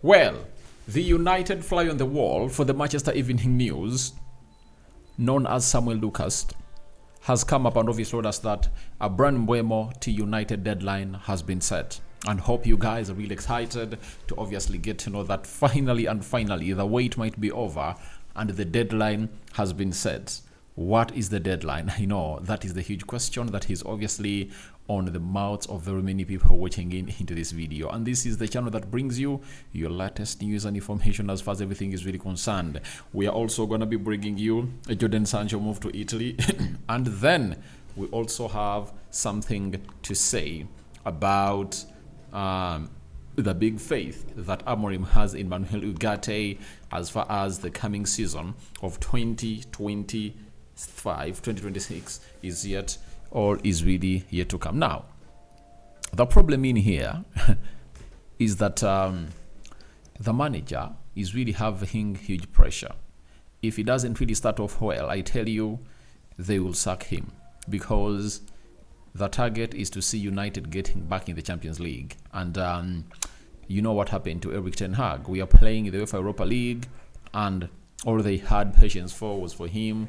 Well, the United fly on the wall for the Manchester Evening News, known as Samuel Lucas, has come up and obviously told us that a Bryan Mbeumo to United deadline has been set. And hope you guys are really excited to obviously get to know that finally the wait might be over and the deadline has been set. What is the deadline? I know that is the huge question that is obviously on the mouths of very many people watching into this video. And this is the channel that brings you your latest news and information as far as everything is really concerned. We are also going to be bringing you a Jadon Sancho move to Italy. And then we also have something to say about the big faith that Amorim has in Manuel Ugarte as far as the coming season of 2026 is yet or is really yet to come. Now, the problem in here is that the manager is really having huge pressure. If he doesn't really start off well, I tell you, they will sack him, because the target is to see United getting back in the Champions League. And you know what happened to Erik ten Hag. We are playing in the UEFA Europa League, and all they had patience for was for him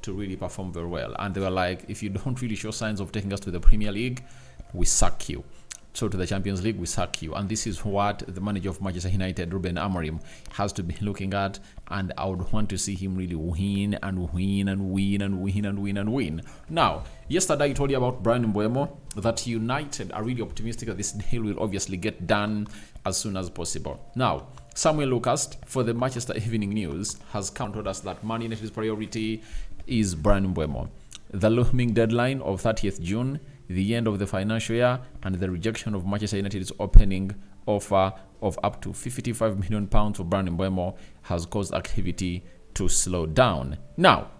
to really perform very well. And they were like, if you don't really show signs of taking us to the Premier League, we sack you. So to the Champions League, we sack you. And this is what the manager of Manchester United, Ruben Amorim, has to be looking at. And I would want to see him really win and win and win and win and win and win. Now, yesterday I told you about Bryan Mbeumo, that United are really optimistic that this deal will obviously get done as soon as possible. Now, Samuel Lucas for the Manchester Evening News has counted us that Man United's priority is Bryan Mbeumo. The looming deadline of 30th June, the end of the financial year, and the rejection of Manchester United's opening offer of up to £55 million for Bryan Mbeumo has caused activity to slow down. Now,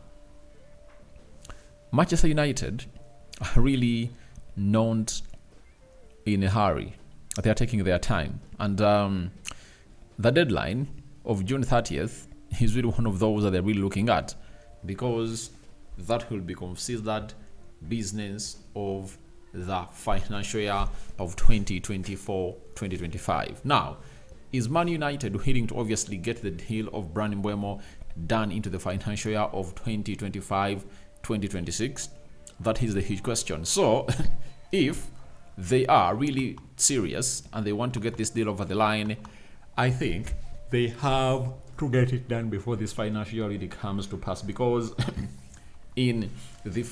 Manchester United are really not in a hurry. They are taking their time. And the deadline of June 30th is really one of those that they're really looking at, because that will be considered business of the financial year of 2024-2025. Now, is Man United willing to obviously get the deal of Bryan Mbeumo done into the financial year of 2025-2026? That is the huge question. So, if they are really serious and they want to get this deal over the line, I think they have to get it done before this financial year really comes to pass, because in the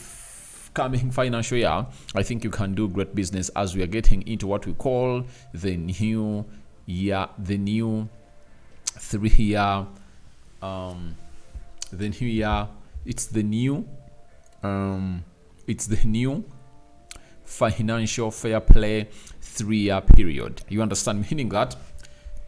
coming financial year, I think you can do great business, as we are getting into what we call the new year, the new 3-year, it's the new financial fair play 3-year period. You understand? Meaning that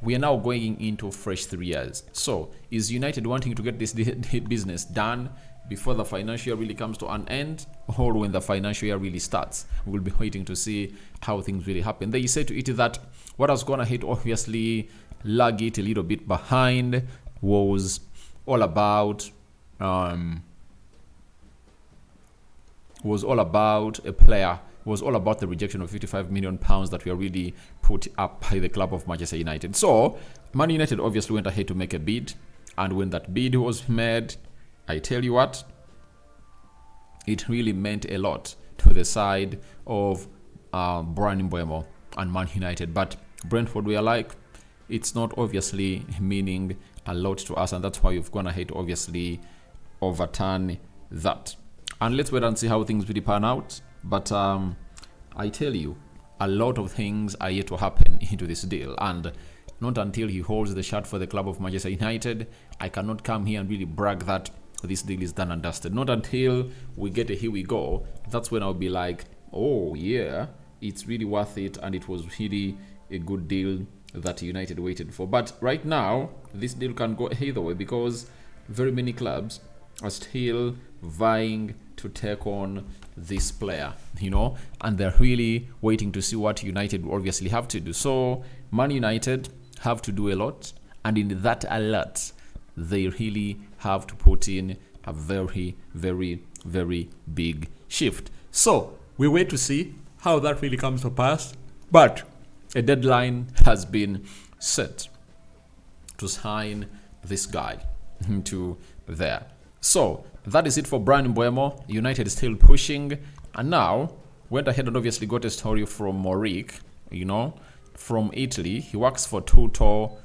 we are now going into fresh 3 years. So, is United wanting to get this business done before the financial year really comes to an end, or when the financial year really starts? We'll be waiting to see how things really happen. They say to it that what has gone ahead, obviously lag it a little bit behind, was all about was all about the rejection of £55 million that were really put up by the club of Manchester United. So, Man United obviously went ahead to make a bid, and when that bid was made, I tell you what, it really meant a lot to the side of Bryan Mbeumo and Man United. But Brentford, we are like, it's not obviously meaning a lot to us, and that's why we've gone ahead to obviously overturn that. And let's wait and see how things really pan out. But I tell you, a lot of things are yet to happen into this deal, and not until he holds the shirt for the club of Manchester United, I cannot come here and really brag that this deal is done and dusted. Not until we get a here we go, that's when I'll be like, oh yeah, it's really worth it, and it was really a good deal that United waited for. But right now, this deal can go either way, because very many clubs are still vying to take on this player, and they're really waiting to see what United will obviously have to do. So Man United have to do a lot, and in that a lot, they really have to put in a very, very, very big shift. So we wait to see how that really comes to pass, but a deadline has been set. to sign this guy to there. So that is it for Bryan Mbeumo. United is still pushing, and now went ahead and obviously got a story from Moric, from Italy. He works for Tutto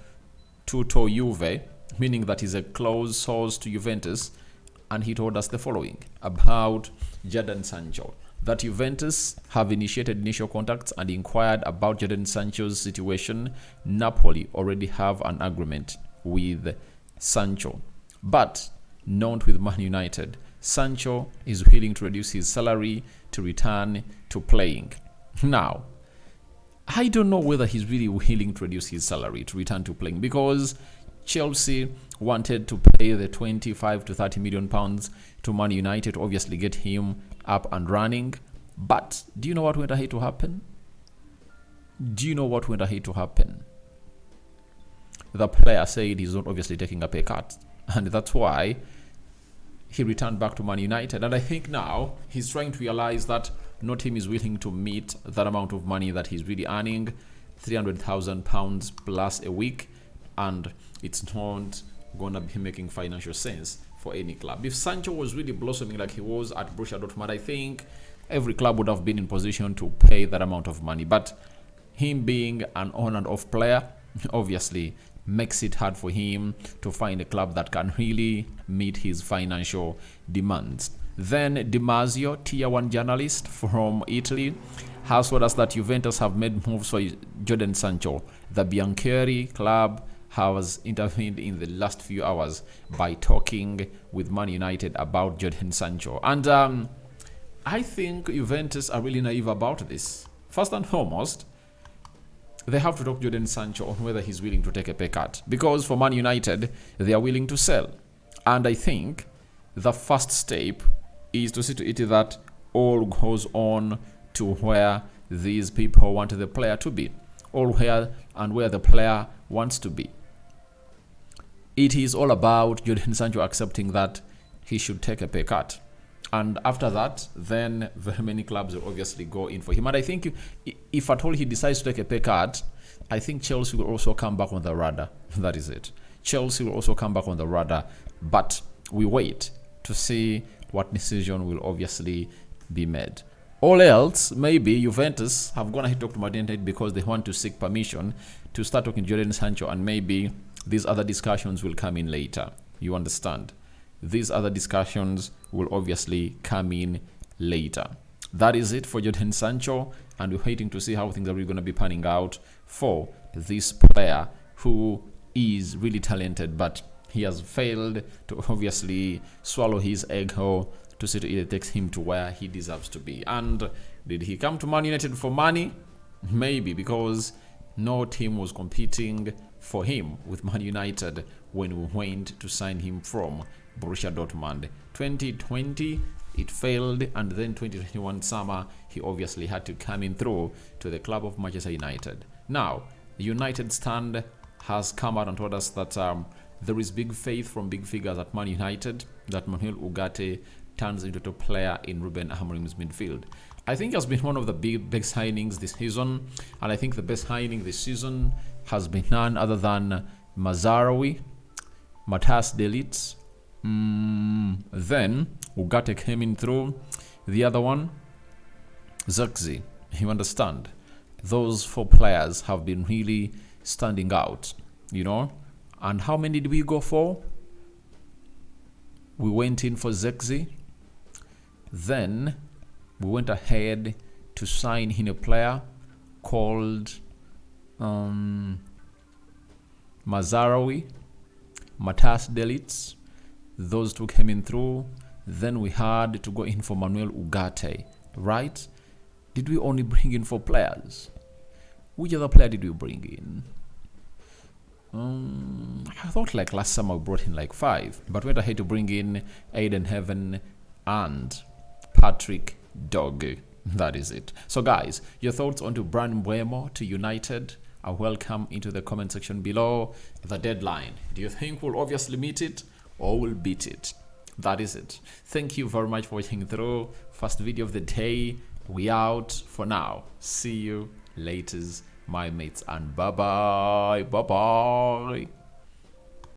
Juve, meaning that he's a close source to Juventus, and he told us the following about Jadon Sancho. That Juventus have initiated initial contacts and inquired about Jadon Sancho's situation. Napoli already have an agreement with Sancho, but not with Man United. Sancho is willing to reduce his salary to return to playing. Now, I don't know whether he's really willing to reduce his salary to return to playing, because Chelsea wanted to pay the 25 to 30 million pounds to Man United to obviously get him up and running. But do you know what went ahead to happen? The player said he's not obviously taking a pay cut, and that's why he returned back to Man United. And I think now he's trying to realize that no team is willing to meet that amount of money that he's really earning, £300,000 plus a week, and it's not gonna be making financial sense for any club. If Sancho was really blossoming like he was at Borussia Dortmund, I think every club would have been in position to pay that amount of money. But him being an on and off player obviously makes it hard for him to find a club that can really meet his financial demands. Then Di Marzio, tier 1 journalist from Italy, has told us that Juventus have made moves for Jadon Sancho. The Biancheri club has intervened in the last few hours by talking with Man United about Jadon Sancho. And I think Juventus are really naive about this. First and foremost, they have to talk to Jadon Sancho on whether he's willing to take a pay cut. Because for Man United, they are willing to sell. And I think the first step is to see to it that all goes on to where these people want the player to be. All where the player wants to be. It is all about Jadon Sancho accepting that he should take a pay cut. And after that, then very many clubs will obviously go in for him. And I think if at all he decides to take a pay cut, I think Chelsea will also come back on the radar. That is it. Chelsea will also come back on the radar. But we wait to see what decision will obviously be made. All else, maybe Juventus have gone ahead to talk to Man United because they want to seek permission to start talking to Jadon Sancho, and maybe these other discussions will come in later. You understand? These other discussions will obviously come in later. That is it for Jadon Sancho, and we're waiting to see how things are really going to be panning out for this player who is really talented, but he has failed to obviously swallow his ego to see it takes him to where he deserves to be. And did he come to Man United for money? Maybe, because no team was competing for him with Man United when we went to sign him from Borussia Dortmund. 2020 it failed, and then 2021 summer he obviously had to come in through to the club of Manchester United. Now the United stand has come out and told us that there is big faith from big figures at Man United that Manuel Ugarte turns into a top player in Ruben Amorim's midfield. I think it has been one of the big signings this season, and I think the best signing this season has been none other than Mazarawi, Matas De Ligt. Then Ugarte came in through. The other one, Zirkzee. You understand? Those 4 players have been really standing out, And how many did we go for? We went in for Zirkzee. Then we went ahead to sign in a player called Mazarawi, Matas De Ligt. Those 2 came in through. Then we had to go in for Manuel Ugarte, right? Did we only bring in 4 players? Which other player did we bring in? I thought like last summer we brought in like 5, but we went ahead to bring in Aiden Heaven and Patrick Dog. That is it. So guys, your thoughts on to Bryan Mbeumo to United are welcome into the comment section below. The deadline, do you think we'll obviously meet it or we'll beat it? That is it. Thank you very much for watching through. First video of the day. We out for now. See you later, my mates, and bye bye.